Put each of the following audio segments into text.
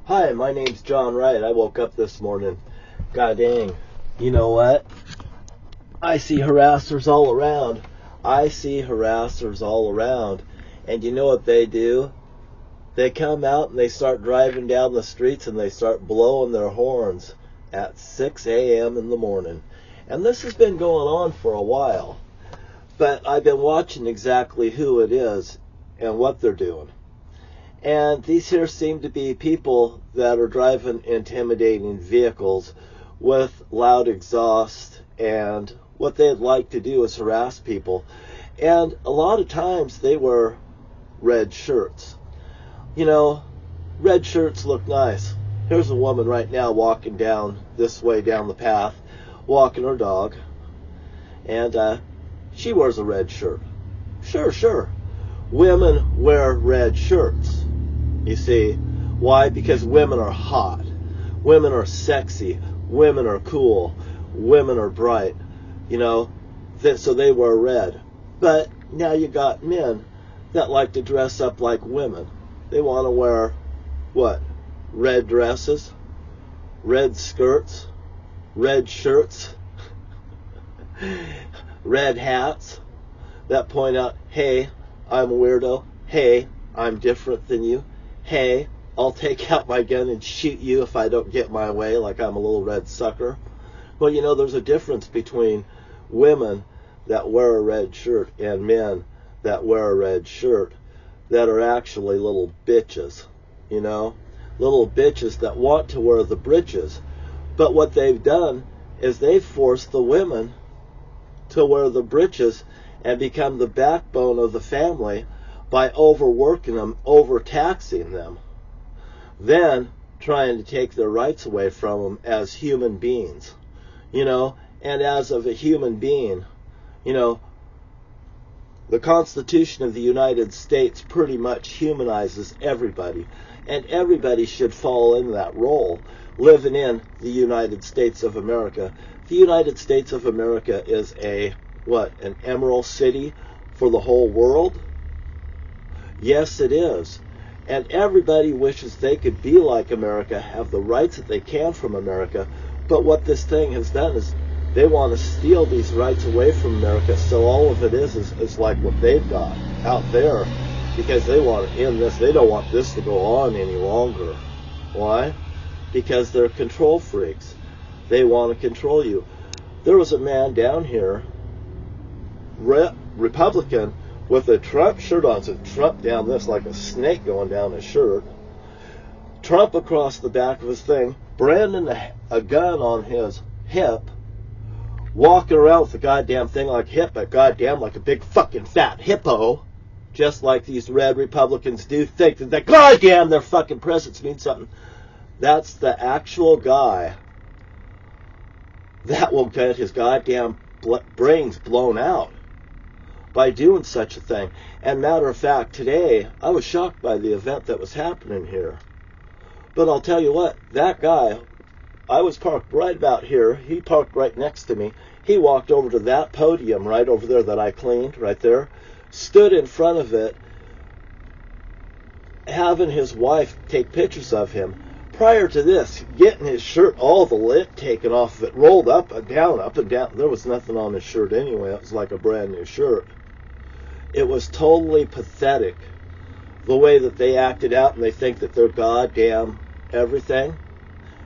Hi, my name's John Wright. I woke up this morning. God dang. You know what? I see harassers all around. And you know what they do? They come out and they start driving down the streets and they start blowing their horns at 6 a.m. in the morning. And this has been going on for a while. But I've been watching exactly who it is and what they're doing. And these here seem to be people that are driving intimidating vehicles with loud exhaust, and what they'd like to do is harass people. And a lot of times they wear red shirts. You know, red shirts look nice. Here's a woman right now walking down this way down the path, walking her dog, and she wears a red shirt. Sure. Women wear red shirts. You see, why? Because women are hot, women are sexy, women are cool, women are bright, you know, so they wear red. But now you got men that like to dress up like women. They want to wear, what? Red dresses, red skirts, red shirts, red hats that point out, hey, I'm a weirdo, hey, I'm different than you, hey, I'll take out my gun and shoot you if I don't get my way, like I'm a little red sucker. Well, you know, there's a difference between women that wear a red shirt and men that wear a red shirt that are actually little bitches, you know, little bitches that want to wear the breeches. But what they've done is they've forced the women to wear the breeches and become the backbone of the family by overworking them, overtaxing them, then trying to take their rights away from them as human beings, you know. And as of a human being, you know, the Constitution of the United States pretty much humanizes everybody, and everybody should fall in that role, living in the United States of America. The United States of America is an emerald city for the whole world? Yes, it is. And everybody wishes they could be like America, have the rights that they can from America. But what this thing has done is they want to steal these rights away from America. So all of it is like what they've got out there, because they want to end this. They don't want this to go on any longer. Why? Because they're control freaks. They want to control you. There was a man down here, Republican, with a Trump shirt on, so Trump down this like a snake going down his shirt, Trump across the back of his thing, branding a gun on his hip, walking around with the goddamn thing like like a big fucking fat hippo, just like these red Republicans do think that goddamn their fucking presence means something. That's the actual guy that will get his goddamn brains blown out by doing such a thing. And matter of fact, today I was shocked by the event that was happening here. But I'll tell you what, that guy, I was parked right about here. He parked right next to me. He walked over to that podium right over there that I cleaned, right there, stood in front of it, having his wife take pictures of him. Prior to this, getting his shirt, all the lint taken off of it, rolled up and down, up and down. There was nothing on his shirt anyway. It was like a brand new shirt. It was totally pathetic, the way that they acted out, and they think that they're goddamn everything,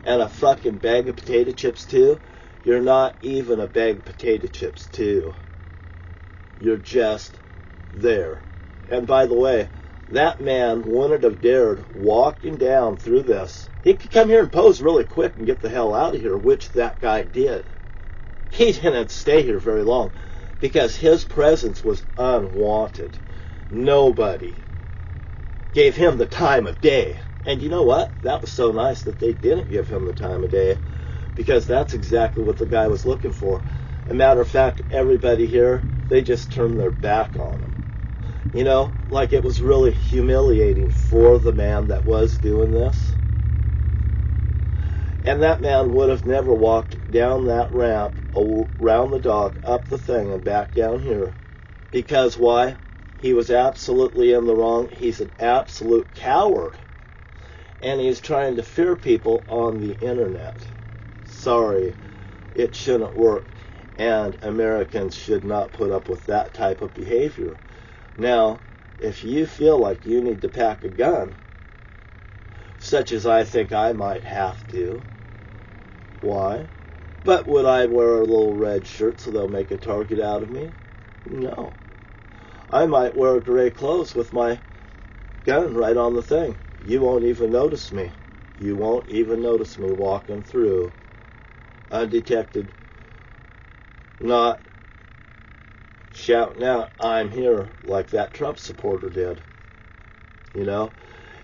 and a fucking bag of potato chips too. You're not even a bag of potato chips too. You're just there. And by the way, that man wouldn't have dared walking down through this. He could come here and pose really quick and get the hell out of here, which that guy did. He didn't stay here very long because his presence was unwanted. Nobody gave him the time of day. And you know what? That was so nice that they didn't give him the time of day, because that's exactly what the guy was looking for. As a matter of fact, everybody here, they just turned their back on him. You know, like it was really humiliating for the man that was doing this. And that man would have never walked down that ramp, around the dock, up the thing, and back down here. Because why? He was absolutely in the wrong. He's an absolute coward. and he's trying to fear people on the internet. Sorry, it shouldn't work, and Americans should not put up with that type of behavior. Now, if you feel like you need to pack a gun, such as I think I might have to, why? But would I wear a little red shirt so they'll make a target out of me? No. I might wear gray clothes with my gun right on the thing. You won't even notice me. You won't even notice me walking through undetected, not shouting out, "I'm here," like that Trump supporter did. You know?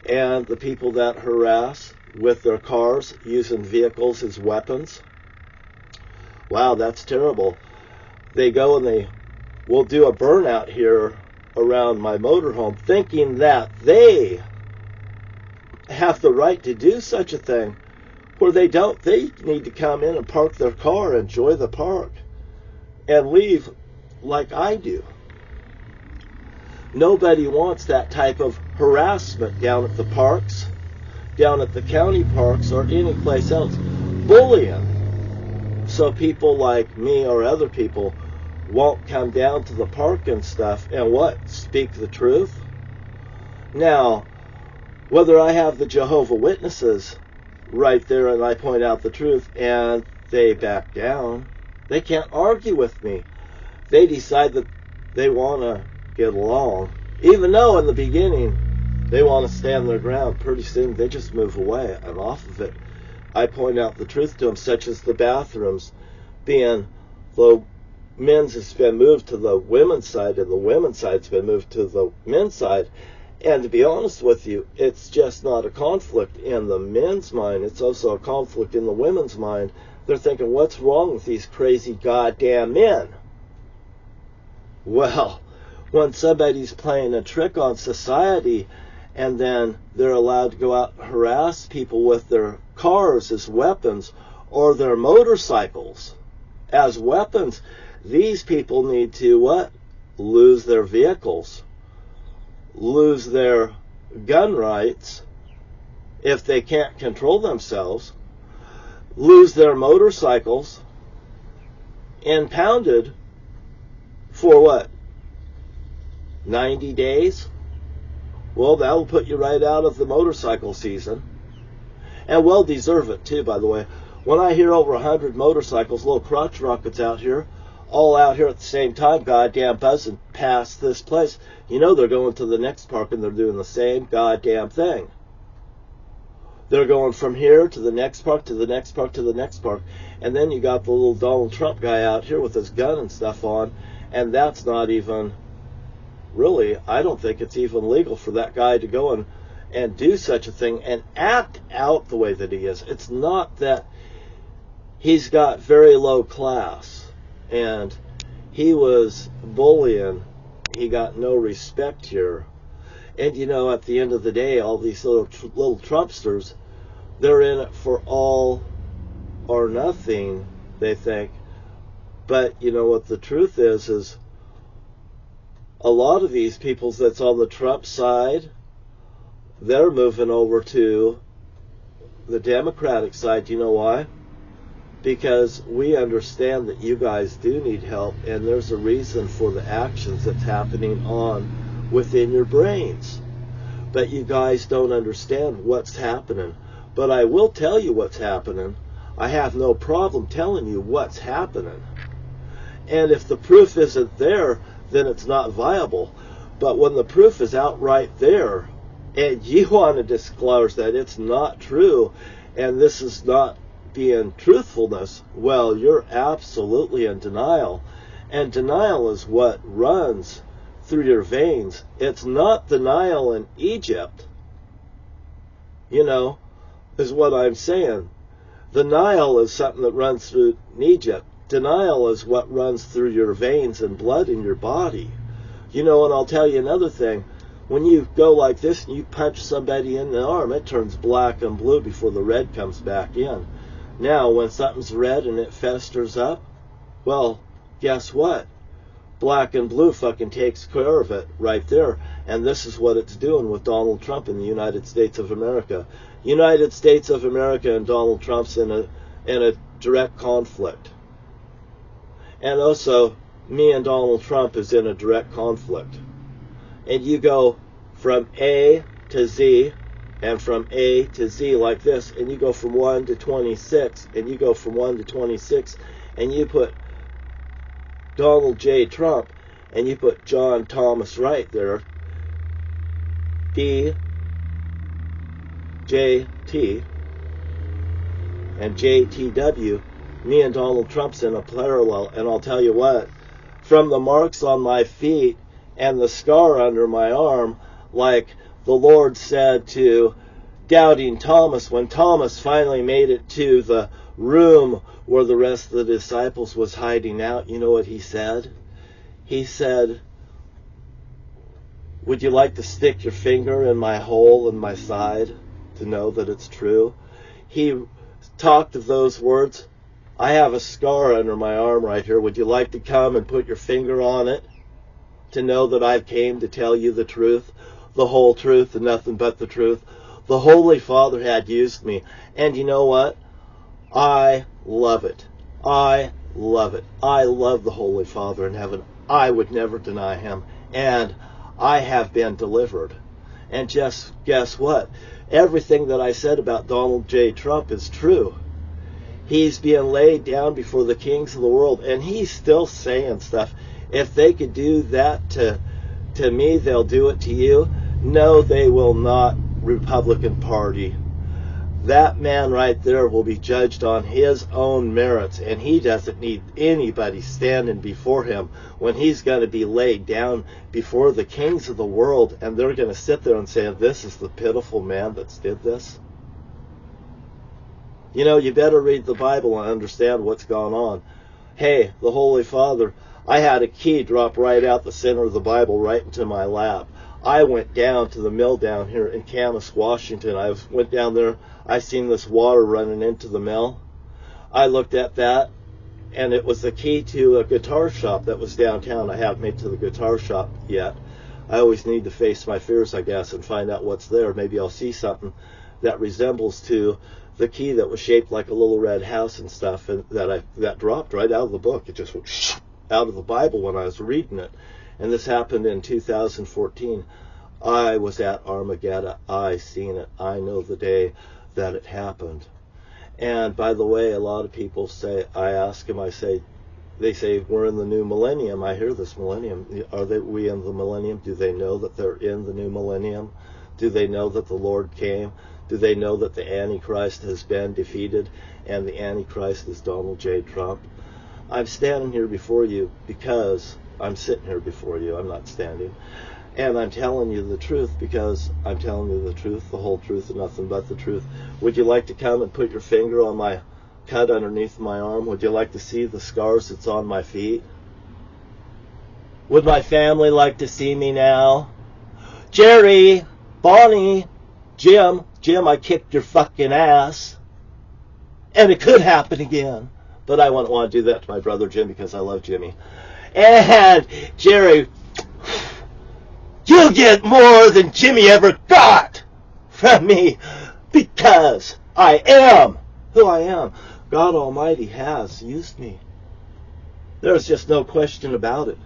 And the people that harass with their cars, using vehicles as weapons, wow, that's terrible. They go and they will do a burnout here around my motorhome, thinking that they have the right to do such a thing, where they don't. They need to come in and park their car, enjoy the park, and leave like I do. Nobody wants that type of harassment down at the parks, down at the county parks, or any place else. Bullying. So people like me or other people won't come down to the park and stuff and what? Speak the truth? Now, whether I have the Jehovah's Witnesses right there and I point out the truth and they back down, they can't argue with me. They decide that they want to get along. Even though in the beginning they want to stand their ground, pretty soon they just move away and off of it. I point out the truth to them, such as the bathrooms being the men's has been moved to the women's side and the women's side's been moved to the men's side. And to be honest with you, it's just not a conflict in the men's mind. It's also a conflict in the women's mind. They're thinking, what's wrong with these crazy goddamn men? Well, when somebody's playing a trick on society and then they're allowed to go out and harass people with their cars as weapons or their motorcycles as weapons, these people need to what? Lose their vehicles, lose their gun rights if they can't control themselves, lose their motorcycles, impounded for what? 90 days? Well, that'll put you right out of the motorcycle season. And well deserve it too, by the way. When I hear over 100 motorcycles, little crotch rockets out here, all out here at the same time, goddamn buzzing past this place, you know they're going to the next park and they're doing the same goddamn thing. They're going from here to the next park, to the next park, to the next park. And then you got the little Donald Trump guy out here with his gun and stuff on, and that's not even, really, I don't think it's even legal for that guy to go and do such a thing and act out the way that he is. It's not that he's got very low class and he was bullying. He got no respect here. And you know, at the end of the day, all these little Trumpsters, they're in it for all or nothing, they think. But you know what the truth is a lot of these people that's on the Trump side, they're moving over to the Democratic side. You know why? Because we understand that you guys do need help, and there's a reason for the actions that's happening on within your brains. But you guys don't understand what's happening. But I will tell you what's happening. I have no problem telling you what's happening. And if the proof isn't there, then it's not viable. But when the proof is outright there, and you want to disclose that it's not true, and this is not being truthfulness, well, you're absolutely in denial. And denial is what runs through your veins. It's not denial in Egypt, you know, is what I'm saying. Denial is something that runs through Egypt. Denial is what runs through your veins and blood in your body. You know, and I'll tell you another thing. When you go like this and you punch somebody in the arm, it turns black and blue before the red comes back in. Now, when something's red and it festers up, well, guess what? Black and blue fucking takes care of it right there. And this is what it's doing with Donald Trump in the United States of America. United States of America and Donald Trump's in a direct conflict. And also, me and Donald Trump is in a direct conflict. And you go from A to Z, and from A to Z like this, and you go from 1 to 26, and you go from 1 to 26, and you put Donald J. Trump, and you put John Thomas Wright there, D, J, T, and JTW, me and Donald Trump's in a parallel. And I'll tell you what, from the marks on my feet and the scar under my arm, like the Lord said to doubting Thomas, when Thomas finally made it to the room where the rest of the disciples was hiding out, you know what he said? He said, would you like to stick your finger in my hole in my side to know that it's true? He talked of those words. I have a scar under my arm right here. Would you like to come and put your finger on it to know that I came to tell you the truth, the whole truth, and nothing but the truth? The Holy Father had used me. And you know what? I love it. I love it. I love the Holy Father in heaven. I would never deny him. And I have been delivered. And just guess what? Everything that I said about Donald J. Trump is true. He's being laid down before the kings of the world, and he's still saying stuff. If they could do that to me, they'll do it to you. No, they will not, Republican Party. That man right there will be judged on his own merits, and he doesn't need anybody standing before him when he's going to be laid down before the kings of the world, and they're going to sit there and say, this is the pitiful man that's did this. You know, you better read the Bible and understand what's gone on. Hey, the Holy Father, I had a key drop right out the center of the Bible right into my lap. I went down to the mill down here in Camas, Washington. I went down there. I seen this water running into the mill. I looked at that, and it was the key to a guitar shop that was downtown. I haven't made it to the guitar shop yet. I always need to face my fears, I guess, and find out what's there. Maybe I'll see something that resembles to the key that was shaped like a little red house and stuff, and that dropped right out of the book. It just went out of the Bible when I was reading it. And this happened in 2014. I was at Armageddon. I seen it. I know the day that it happened. And by the way, a lot of people say, I ask them, they say, we're in the new millennium. I hear this millennium. We in the millennium? Do they know that they're in the new millennium? Do they know that the Lord came? Do they know that the Antichrist has been defeated and the Antichrist is Donald J. Trump? I'm standing here before you because I'm sitting here before you. I'm not standing. And I'm telling you the truth because I'm telling you the truth, the whole truth, and nothing but the truth. Would you like to come and put your finger on my cut underneath my arm? Would you like to see the scars that's on my feet? Would my family like to see me now? Jerry, Bonnie, Jim, I kicked your fucking ass. And it could happen again. But I wouldn't want to do that to my brother Jim because I love Jimmy. And Jerry, you'll get more than Jimmy ever got from me because I am who I am. God Almighty has used me. There's just no question about it.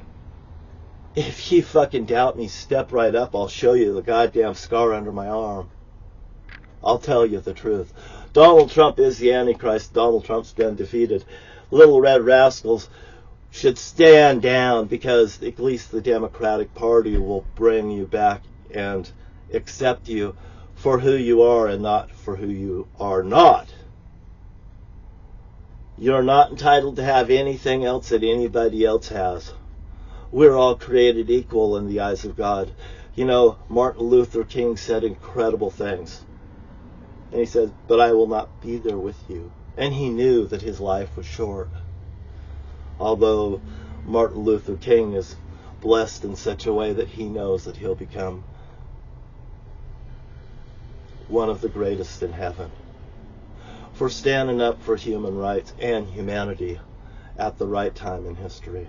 If you fucking doubt me, step right up. I'll show you the goddamn scar under my arm. I'll tell you the truth. Donald Trump is the Antichrist. Donald Trump's been defeated. Little red rascals should stand down because at least the Democratic Party will bring you back and accept you for who you are and not for who you are not. You're not entitled to have anything else that anybody else has. We're all created equal in the eyes of God. You know, Martin Luther King said incredible things. And he said, but I will not be there with you. And he knew that his life was short. Although Martin Luther King is blessed in such a way that he knows that he'll become one of the greatest in heaven for standing up for human rights and humanity at the right time in history.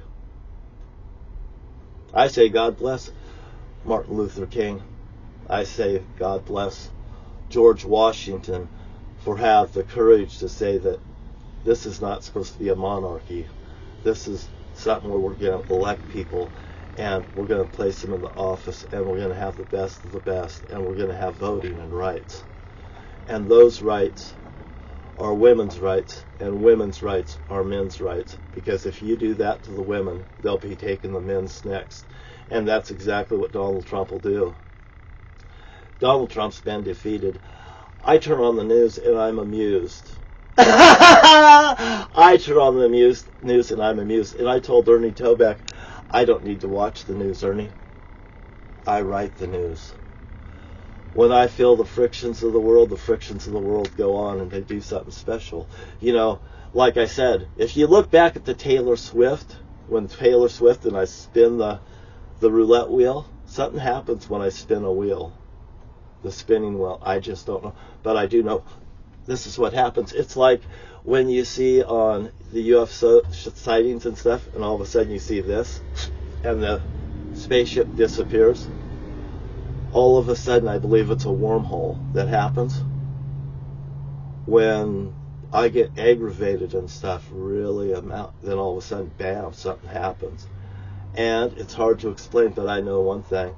I say God bless Martin Luther King. I say God bless George Washington for have the courage to say that this is not supposed to be a monarchy. This is something where we're going to elect people, and we're going to place them in the office, and we're going to have the best of the best, and we're going to have voting and rights. And those rights are women's rights, and women's rights are men's rights. Because if you do that to the women, they'll be taking the men's next. And that's exactly what Donald Trump will do. Donald Trump's been defeated. I turn on the news and I'm amused. I turn on the news and I'm amused. And I told Ernie Tobeck, I don't need to watch the news, Ernie. I write the news. When I feel the frictions of the world go on and they do something special. You know, like I said, if you look back at the Taylor Swift, when Taylor Swift and I spin the roulette wheel, something happens when I spin a wheel. The spinning wheel, I just don't know. But I do know this is what happens. It's like when you see on the UFO sightings and stuff, and all of a sudden you see this, and the spaceship disappears. All of a sudden, I believe it's a wormhole that happens. When I get aggravated and stuff, really then all of a sudden, bam, something happens. And it's hard to explain, but I know one thing.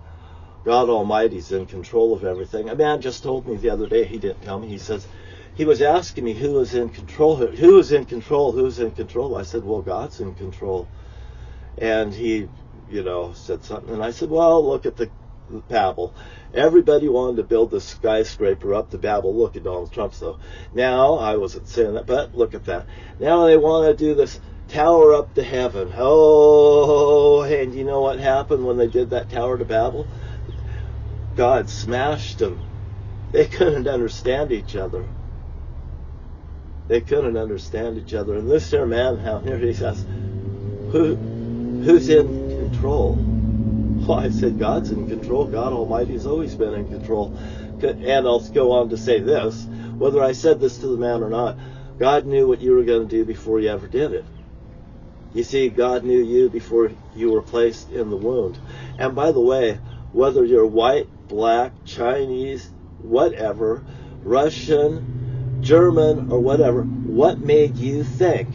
God Almighty's in control of everything. A man just told me the other day, he didn't tell me, he says, he was asking me who is in control, who's in control. I said, well, God's in control. And he, said something. And I said, well, look at the Babel. Everybody wanted to build this skyscraper up to Babel. Look at Donald Trump, though. Now, I wasn't saying that, but look at that. Now they want to do this tower up to heaven. Oh, and you know what happened when they did that tower to Babel? God smashed them. They couldn't understand each other. They couldn't understand each other. And this here man out here, he says, who's in control? Well, I said, God's in control. God Almighty's always been in control. And I'll go on to say this, whether I said this to the man or not, God knew what you were going to do before you ever did it. You see, God knew you before you were placed in the womb. And by the way, whether you're white, black, Chinese, whatever, Russian, German, or whatever, what made you think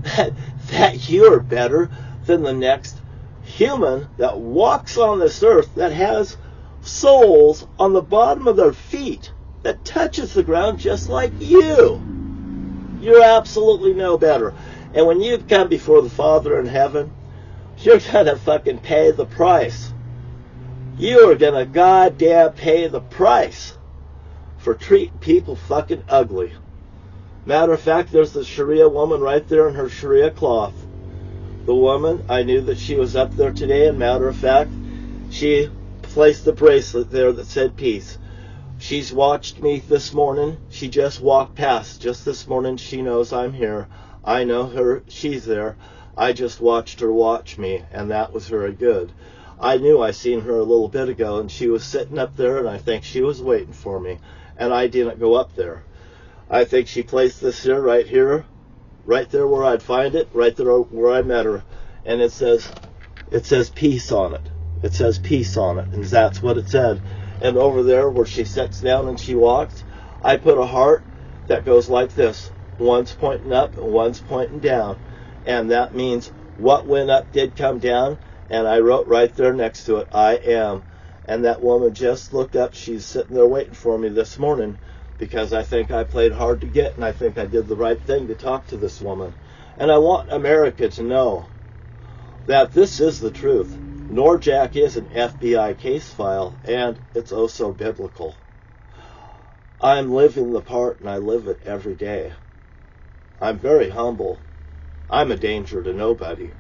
that you're better than the next human that walks on this earth, that has soles on the bottom of their feet, that touches the ground just like you? You're absolutely no better. And when you come before the Father in heaven, you're going to fucking pay the price. You are going to goddamn pay the price for treating people fucking ugly. Matter of fact, there's the Sharia woman right there in her Sharia cloth. The woman, I knew that she was up there today, and matter of fact, she placed the bracelet there that said peace. She's watched me this morning. She just walked past just this morning. She knows I'm here. I know her. She's there. I just watched her watch me, and that was very good. I knew I seen her a little bit ago, and she was sitting up there, and I think she was waiting for me, and I didn't go up there. I think she placed this here, right there where I'd find it, right there where I met her, and it says peace on it. It says peace on it, and that's what it said. And over there where she sits down and she walks, I put a heart that goes like this. One's pointing up and one's pointing down. And that means what went up did come down, and I wrote right there next to it, I am. And that woman just looked up. She's sitting there waiting for me this morning, because I think I played hard to get, and I think I did the right thing to talk to this woman. And I want America to know that this is the truth. Norjack is an FBI case file, and it's oh so biblical. I'm living the part, and I live it every day. I'm very humble. I'm a danger to nobody.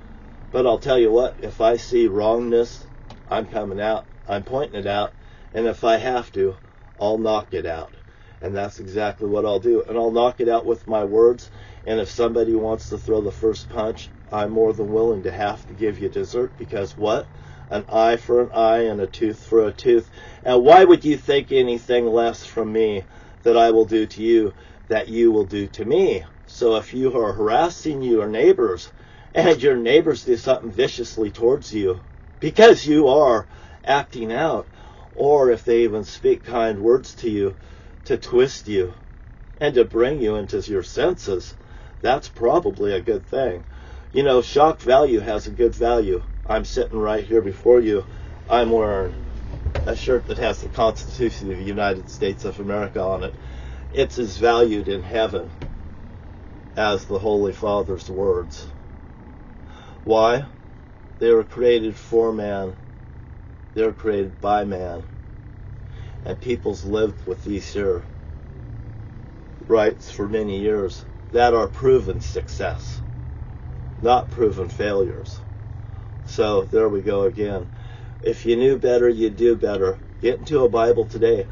But I'll tell you what, if I see wrongness, I'm coming out. I'm pointing it out, and if I have to, I'll knock it out. And that's exactly what I'll do. And I'll knock it out with my words. And if somebody wants to throw the first punch, I'm more than willing to have to give you dessert. Because what? An eye for an eye and a tooth for a tooth. And why would you think anything less from me that I will do to you that you will do to me? So if you are harassing your neighbors, and your neighbors do something viciously towards you, because you are acting out, or if they even speak kind words to you to twist you and to bring you into your senses, that's probably a good thing. You know, shock value has a good value. I'm sitting right here before you. I'm wearing a shirt that has the Constitution of the United States of America on it. It's as valued in heaven as the Holy Father's words. Why? They were created for man. They were created by man. And people's lived with these here rights for many years that are proven success, not proven failures. So there we go again. If you knew better, you'd do better. Get into a Bible today.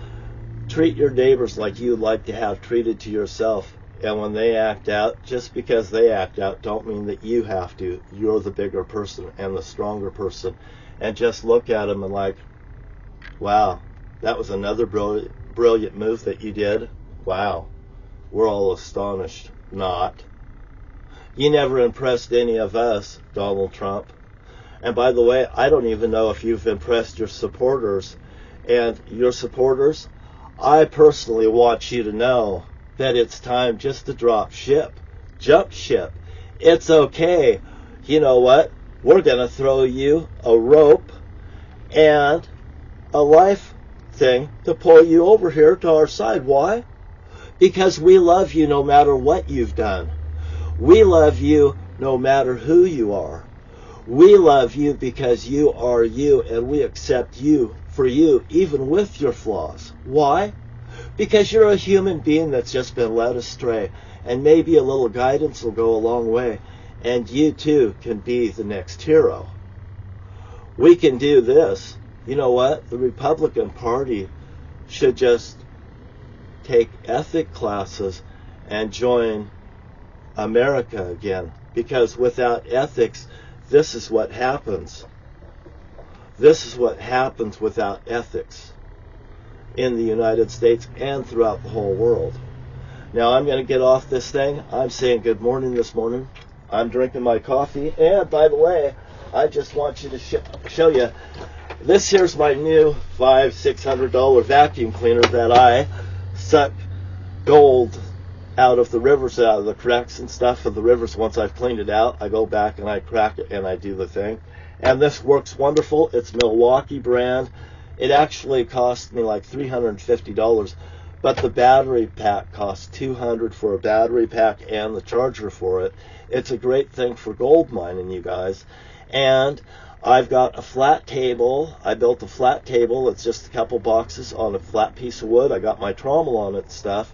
Treat your neighbors like you'd like to have treated to yourself. And when they act out, just because they act out, don't mean that you have to. You're the bigger person and the stronger person. And just look at them and like, wow, that was another brilliant move that you did. Wow. We're all astonished. Not. You never impressed any of us, Donald Trump. And by the way, I don't even know if you've impressed your supporters. And your supporters, I personally want you to know that it's time just to drop ship. Jump ship. It's okay. You know what? We're going to throw you a rope and a life thing to pull you over here to our side. Why? Because we love you no matter what you've done. We love you no matter who you are. We love you because you are you, and we accept you for you, even with your flaws. Why? Because you're a human being that's just been led astray, and maybe a little guidance will go a long way, and you too can be the next hero. We can do this. You know what? The Republican Party should just take ethic classes and join America again, because without ethics, this is what happens. This is what happens without ethics in the United States and throughout the whole world. Now I'm going to get off this thing. I'm saying good morning this morning. I'm drinking my coffee. And by the way, I just want you to show you, this here's my new $500-600 vacuum cleaner that I suck gold out of the rivers, out of the cracks and stuff of the rivers. Once I've cleaned it out, I go back and I crack it and I do the thing. And this works wonderful. It's Milwaukee brand. It actually cost me like $350, but the battery pack costs $200 for a battery pack and the charger for it. It's a great thing for gold mining, you guys. And I've got a flat table. I built a flat table. It's just a couple boxes on a flat piece of wood. I got my trommel on it and stuff,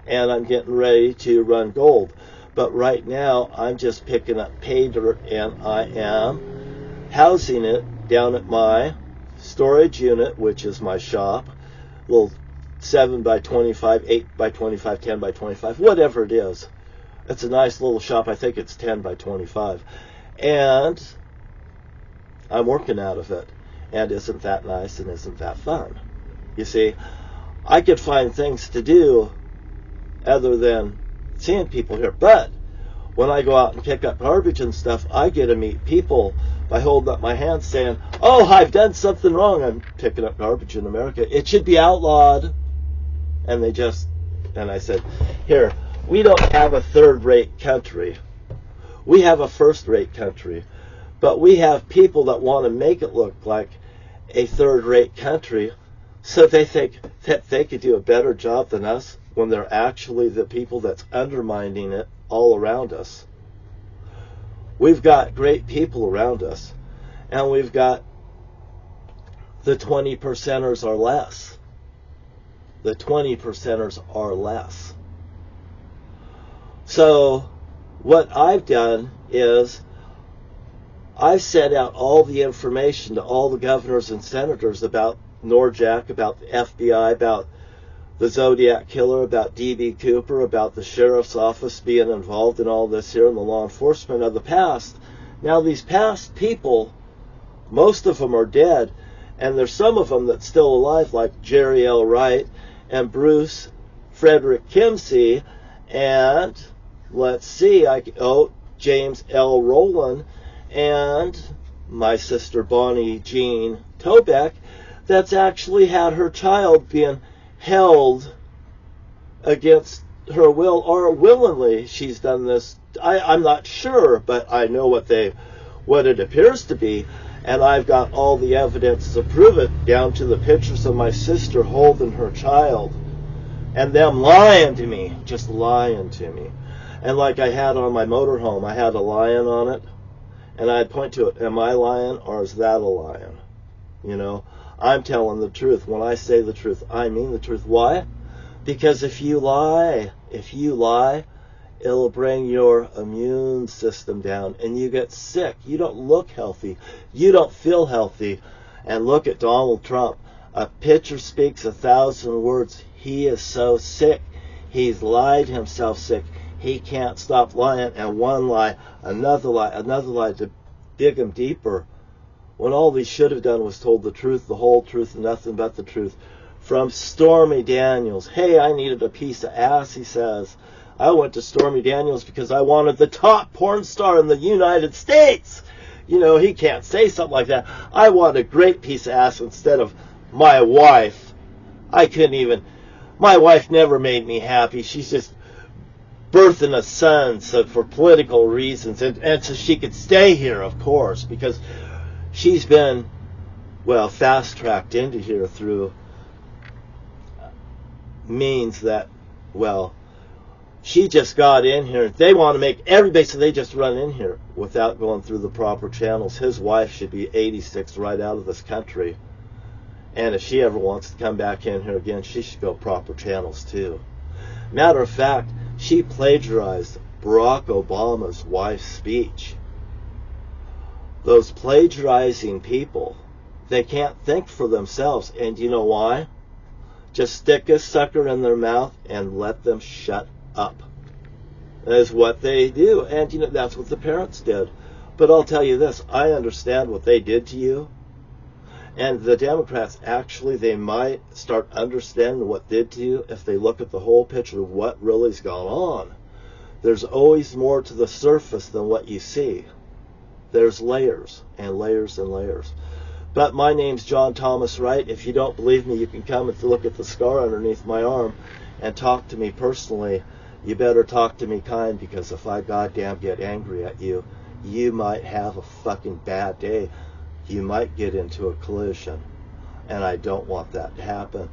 and I'm getting ready to run gold. But right now, I'm just picking up pay dirt, and I am housing it down at my storage unit, which is my shop, little 7 by 25, 8 by 25, 10 by 25, whatever it is. It's a nice little shop. I think it's 10 by 25. And I'm working out of it. And isn't that nice and isn't that fun? You see, I could find things to do other than seeing people here. But when I go out and pick up garbage and stuff, I get to meet people by holding up my hand saying, oh, I've done something wrong. I'm picking up garbage in America. It should be outlawed. And I said, here, we don't have a third-rate country. We have a first-rate country. But we have people that want to make it look like a third-rate country, so they think that they could do a better job than us when they're actually the people that's undermining it all around us. We've got great people around us, and we've got the 20%ers or less. The 20%ers are less. So what I've done is I've sent out all the information to all the governors and senators about Norjack, about the FBI, about the Zodiac Killer, about D.B. Cooper, about the sheriff's office being involved in all this here and the law enforcement of the past. Now these past people, most of them are dead, and there's some of them that's still alive, like Jerry L. Wright and Bruce Frederick Kimsey, and let's see, James L. Rowland, and my sister Bonnie Jean Tobeck. that's actually had her child being held against her will, or willingly she's done this. I'm not sure, but I know what it appears to be, and I've got all the evidence to prove it, down to the pictures of my sister holding her child, and them lying to me, just lying to me. And like I had on my motorhome, I had a lion on it, and I'd point to it, am I lying or is that a lion? You know, I'm telling the truth. When I say the truth, I mean the truth. Why? Because if you lie, it'll bring your immune system down and you get sick. You don't look healthy. You don't feel healthy. And look at Donald Trump. A picture speaks 1,000 words. He is so sick. He's lied himself sick. He can't stop lying. And one lie, another lie to dig him deeper. When all he should have done was told the truth, the whole truth, and nothing but the truth. From Stormy Daniels. Hey, I needed a piece of ass, he says. I went to Stormy Daniels because I wanted the top porn star in the United States. You know, he can't say something like that. I want a great piece of ass instead of my wife. I couldn't even. My wife never made me happy. She's just birthing a son for political reasons. And so she could stay here, of course, because she's been, well, fast-tracked into here through means that, well, she just got in here. They want to make everybody, so they just run in here without going through the proper channels. His wife should be 86 right out of this country. And if she ever wants to come back in here again, she should go proper channels too. Matter of fact, she plagiarized Barack Obama's wife's speech. Those plagiarizing people, they can't think for themselves. And you know why? Just stick a sucker in their mouth and let them shut up. That is what they do. And you know, that's what the parents did. But I'll tell you this, I understand what they did to you. And the Democrats, actually, they might start understanding what they did to you if they look at the whole picture of what really's gone on. There's always more to the surface than what you see. There's layers and layers and layers. But my name's John Thomas Wright. If you don't believe me, you can come and look at the scar underneath my arm and talk to me personally. You better talk to me kind, because if I goddamn get angry at you, you might have a fucking bad day. You might get into a collision. And I don't want that to happen.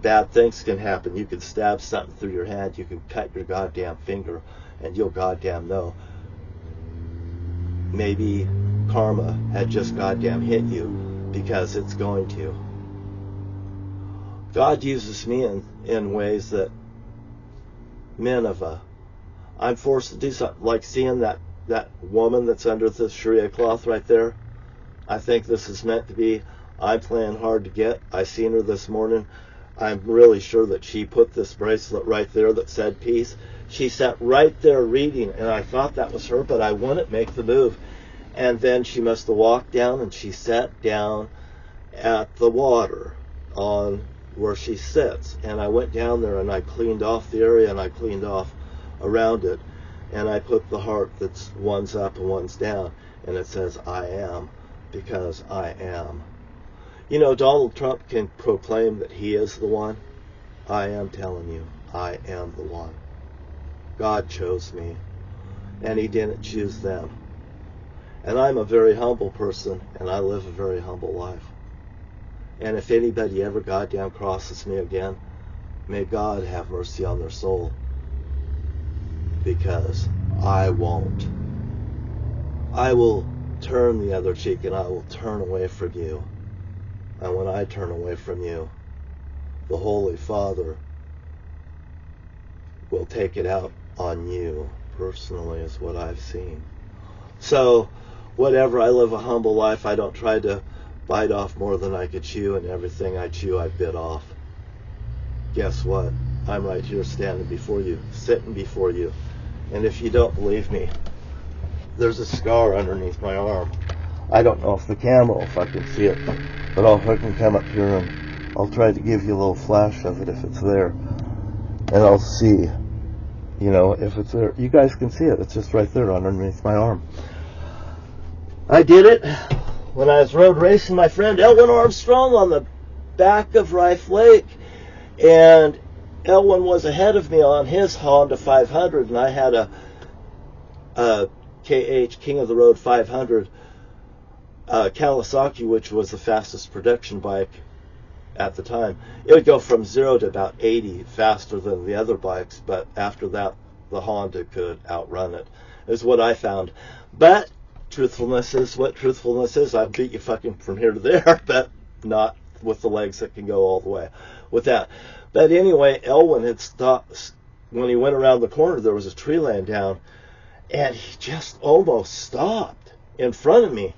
Bad things can happen. You can stab something through your hand. You can cut your goddamn finger. And you'll goddamn know. Maybe karma had just goddamn hit you, because it's going to. God uses me in ways that I'm forced to do something, like seeing that woman that's under the Sharia cloth right there. I think this is meant to be. I'm playing hard to get. I seen her this morning. I'm really sure that she put this bracelet right there that said peace. She sat right there reading, and I thought that was her, but I wouldn't make the move. And then she must have walked down, and she sat down at the water on where she sits. And I went down there, and I cleaned off the area, and I cleaned off around it. And I put the heart that's one's up and one's down, and it says, I am, because I am. You know, Donald Trump can proclaim that he is the one. I am telling you, I am the one. God chose me, and he didn't choose them. And I'm a very humble person, and I live a very humble life. And if anybody ever goddamn crosses me again, may God have mercy on their soul. Because I won't. I will turn the other cheek, and I will turn away from you. And when I turn away from you, the Holy Father will take it out on you personally, is what I've seen. So, whatever, I live a humble life. I don't try to bite off more than I could chew, and everything I chew I bit off. Guess what? I'm right here standing before you, sitting before you. And if you don't believe me, there's a scar underneath my arm. I don't know if the camera, if I can see it, but I can come up here and I'll try to give you a little flash of it if it's there. And I'll see, you know, if it's there. You guys can see it. It's just right there underneath my arm. I did it when I was road racing my friend Elwin Armstrong on the back of Rife Lake. And Elwin was ahead of me on his Honda 500, and I had a KH, King of the Road 500 Kawasaki, which was the fastest production bike at the time. It would go from 0 to about 80 faster than the other bikes, but after that, the Honda could outrun it, is what I found. But truthfulness is what truthfulness is. I'll beat you fucking from here to there, but not with the legs that can go all the way with that. But anyway, Elwin had stopped. When he went around the corner, there was a tree laying down, and he just almost stopped in front of me.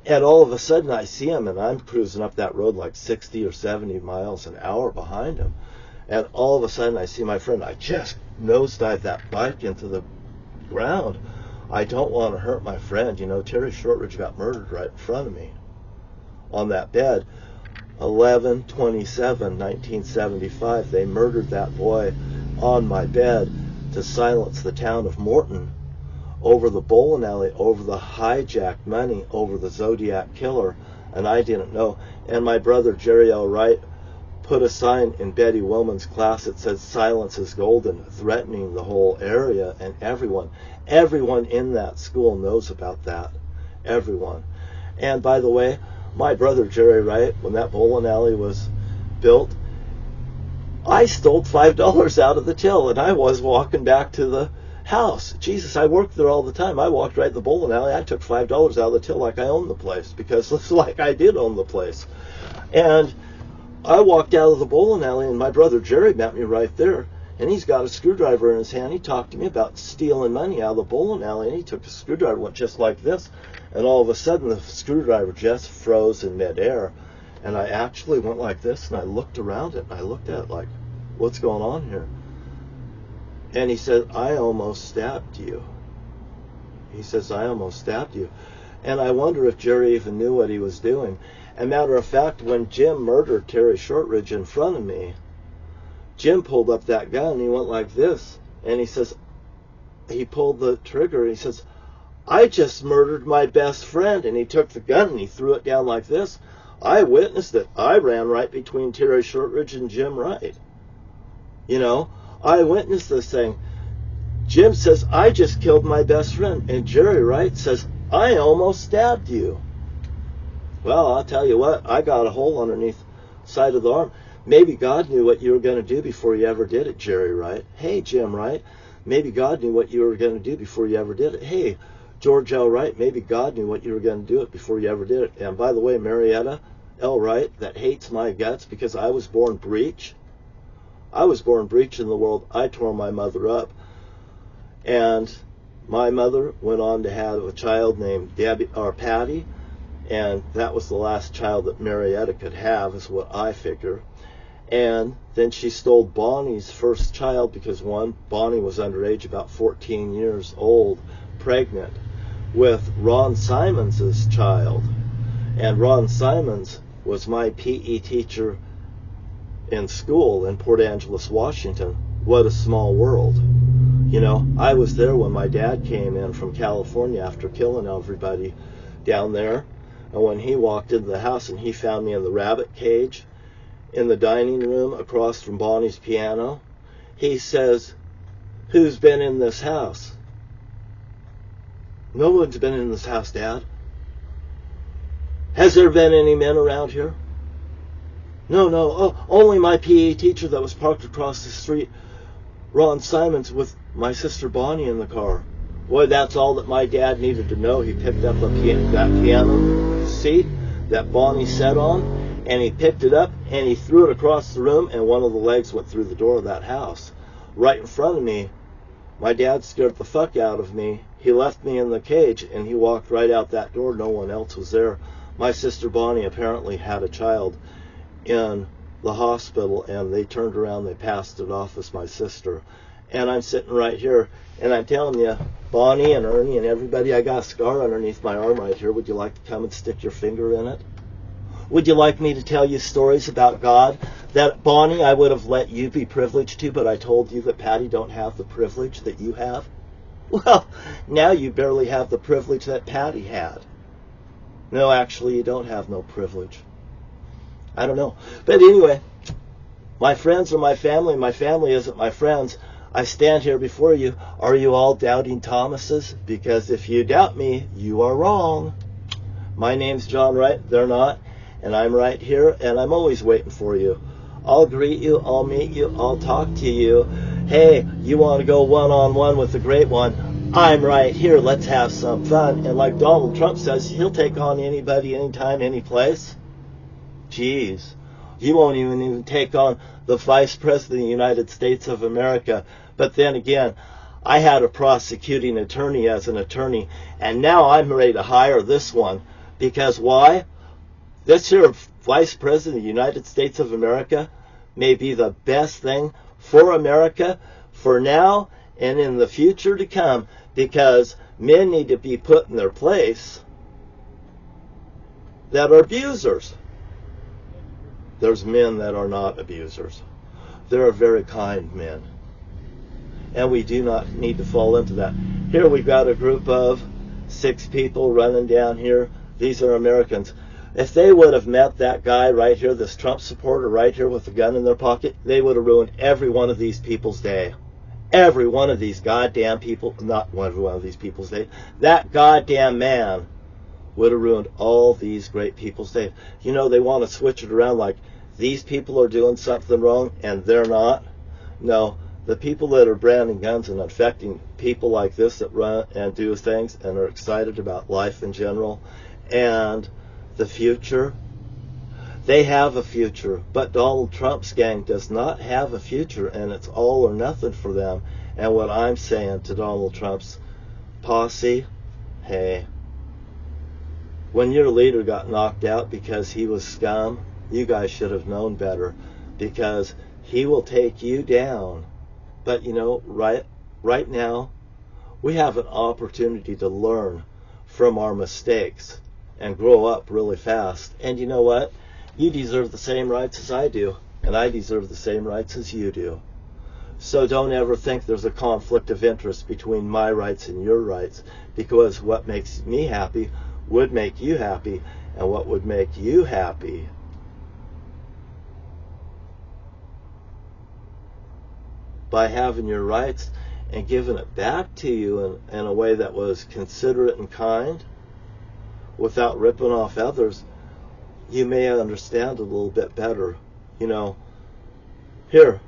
And all of a sudden I see him, and I'm cruising up that road like 60 or 70 miles an hour behind him. And all of a sudden I see my friend. I just nosedived that bike into the ground. I don't want to hurt my friend. You know, Terry Shortridge got murdered right in front of me on that bed. 11/27/1975, they murdered that boy on my bed to silence the town of Morton over the bowling alley, over the hijacked money, over the Zodiac killer, and I didn't know. And my brother Jerry L. Wright put a sign in Betty Woman's class that said "Silence is golden," threatening the whole area, and everyone in that school knows about that. Everyone. And by the way, my brother Jerry Wright, when that bowling alley was built, I stole $5 out of the till, and I was walking back to the house. Jesus, I worked there all the time. I walked right in the bowling alley. I took $5 out of the till like I owned the place, because it's like I did own the place. And I walked out of the bowling alley, and my brother Jerry met me right there, and he's got a screwdriver in his hand. He talked to me about stealing money out of the bowling alley, and he took the screwdriver, went just like this, and all of a sudden the screwdriver just froze in midair, and I actually went like this, and I looked around it, and I looked at it like, what's going on here? And he said, I almost stabbed you. He says, I almost stabbed you. And I wonder if Jerry even knew what he was doing. And matter of fact, when Jim murdered Terry Shortridge in front of me, Jim pulled up that gun, and he went like this. And he says, he pulled the trigger, and he says, I just murdered my best friend. And he took the gun, and he threw it down like this. I witnessed it. I ran right between Terry Shortridge and Jim Wright. You know, I witnessed this thing. Jim says, I just killed my best friend. And Jerry Wright says, I almost stabbed you. Well, I'll tell you what, I got a hole underneath the side of the arm. Maybe God knew what you were going to do before you ever did it, Jerry Wright. Hey, Jim Wright, maybe God knew what you were going to do before you ever did it. Hey, George L. Wright, maybe God knew what you were going to do it before you ever did it. And by the way, Marietta L. Wright, that hates my guts because I was born breech. I was born breech in the world. I tore my mother up. And my mother went on to have a child named Patty, and that was the last child that Marietta could have, is what I figure. And then she stole Bonnie's first child because Bonnie was underage, about 14 years old, pregnant, with Ron Simons's child. And Ron Simons was my PE teacher in school in Port Angeles, Washington. What a small world. You know, I was there when my dad came in from California after killing everybody down there. And when he walked into the house and he found me in the rabbit cage in the dining room across from Bonnie's piano, he says, who's been in this house? No one's been in this house, Dad. Has there been any men around here? No, only my PE teacher that was parked across the street, Ron Simons, with my sister Bonnie in the car. Boy, that's all that my dad needed to know. He picked up that piano seat that Bonnie sat on, and he picked it up, and he threw it across the room, and one of the legs went through the door of that house. Right in front of me, my dad scared the fuck out of me. He left me in the cage, and he walked right out that door. No one else was there. My sister Bonnie apparently had a child in the hospital, and they turned around, they passed it off as my sister. And I'm sitting right here, and I'm telling you, Bonnie and Ernie and everybody, I got a scar underneath my arm right here. Would you like to come and stick your finger in it? Would you like me to tell you stories about God that, Bonnie, I would have let you be privileged to, but I told you that Patty don't have the privilege that you have? Well, now you barely have the privilege that Patty had. No, actually, you don't have no privilege. I don't know. But anyway, my friends are my family. My family isn't my friends. I stand here before you. Are you all doubting Thomases? Because if you doubt me, you are wrong. My name's John Wright. They're not. And I'm right here, and I'm always waiting for you. I'll greet you. I'll meet you. I'll talk to you. Hey, you want to go one-on-one with the great one? I'm right here. Let's have some fun. And like Donald Trump says, he'll take on anybody, anytime, any place. Jeez. You won't even take on the Vice President of the United States of America. But then again, I had a prosecuting attorney as an attorney, and now I'm ready to hire this one. Because why? This here Vice President of the United States of America may be the best thing for America for now and in the future to come, because men need to be put in their place that are abusers. There's men that are not abusers. There are very kind men. And we do not need to fall into that. Here we've got a group of 6 people running down here. These are Americans. If they would have met that guy right here, this Trump supporter right here with a gun in their pocket, they would have ruined every one of these people's day. Every one of these goddamn people, not every one of these people's day, that goddamn man would have ruined all these great people's day. You know, they want to switch it around like these people are doing something wrong and they're not. No, the people that are branding guns and affecting people like this that run and do things and are excited about life in general and the future, they have a future. But Donald Trump's gang does not have a future, and it's all or nothing for them. And what I'm saying to Donald Trump's posse, hey, when your leader got knocked out because he was scum, you guys should have known better, because he will take you down. But you know, right now, we have an opportunity to learn from our mistakes and grow up really fast. And you know what? You deserve the same rights as I do, and I deserve the same rights as you do. So don't ever think there's a conflict of interest between my rights and your rights, because what makes me happy would make you happy, and what would make you happy by having your rights and giving it back to you in a way that was considerate and kind, without ripping off others, you may understand a little bit better. You know, here,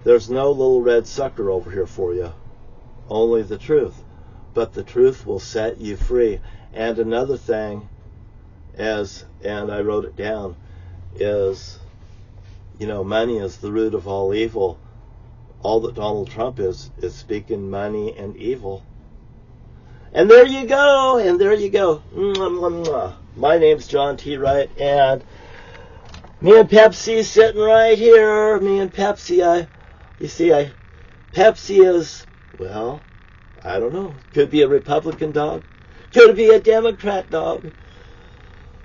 there's no little red sucker over here for you. Only the truth. But the truth will set you free. And another thing is, and I wrote it down, is, you know, money is the root of all evil. All that Donald Trump is speaking money and evil. And there you go, and there you go. Mwah, mwah, mwah. My name's John T Wright, and me and Pepsi sitting right here. Me and Pepsi, Pepsi is, well, I don't know. Could be a Republican dog. Could be a Democrat dog.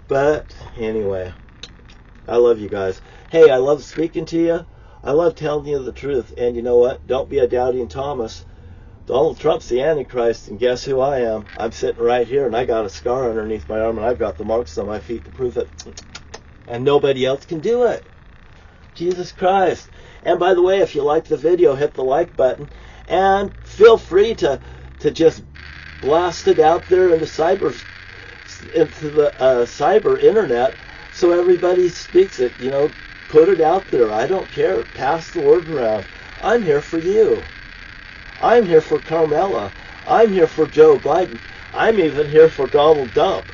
But anyway, I love you guys. Hey, I love speaking to you. I love telling you the truth. And you know what? Don't be a doubting Thomas. Donald Trump's the Antichrist, and guess who I am? I'm sitting right here, and I got a scar underneath my arm, and I've got the marks on my feet to prove it. And nobody else can do it. Jesus Christ. And by the way, if you like the video, hit the like button, and feel free to just blast it out there into the cyber internet so everybody speaks it. You know, put it out there. I don't care. Pass the word around. I'm here for you. I'm here for Carmela. I'm here for Joe Biden. I'm even here for Donald Dump.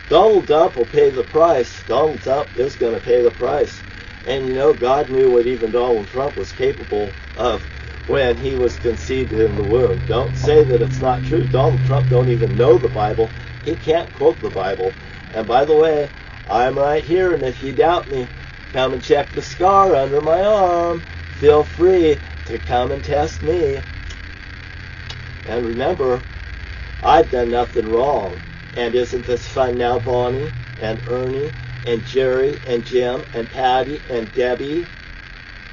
Donald Dump will pay the price. Donald Dump is going to pay the price. And you know, God knew what even Donald Trump was capable of when he was conceived in the womb. Don't say that it's not true. Donald Trump don't even know the Bible. He can't quote the Bible. And by the way, I'm right here, and if you doubt me, come and check the scar under my arm. Feel free to come and test me. And remember, I've done nothing wrong. And isn't this fun now, Bonnie and Ernie and Jerry and Jim and Patty and Debbie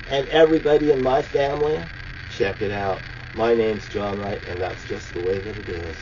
and everybody in my family? Check it out. My name's John Wright, and that's just the way that it is.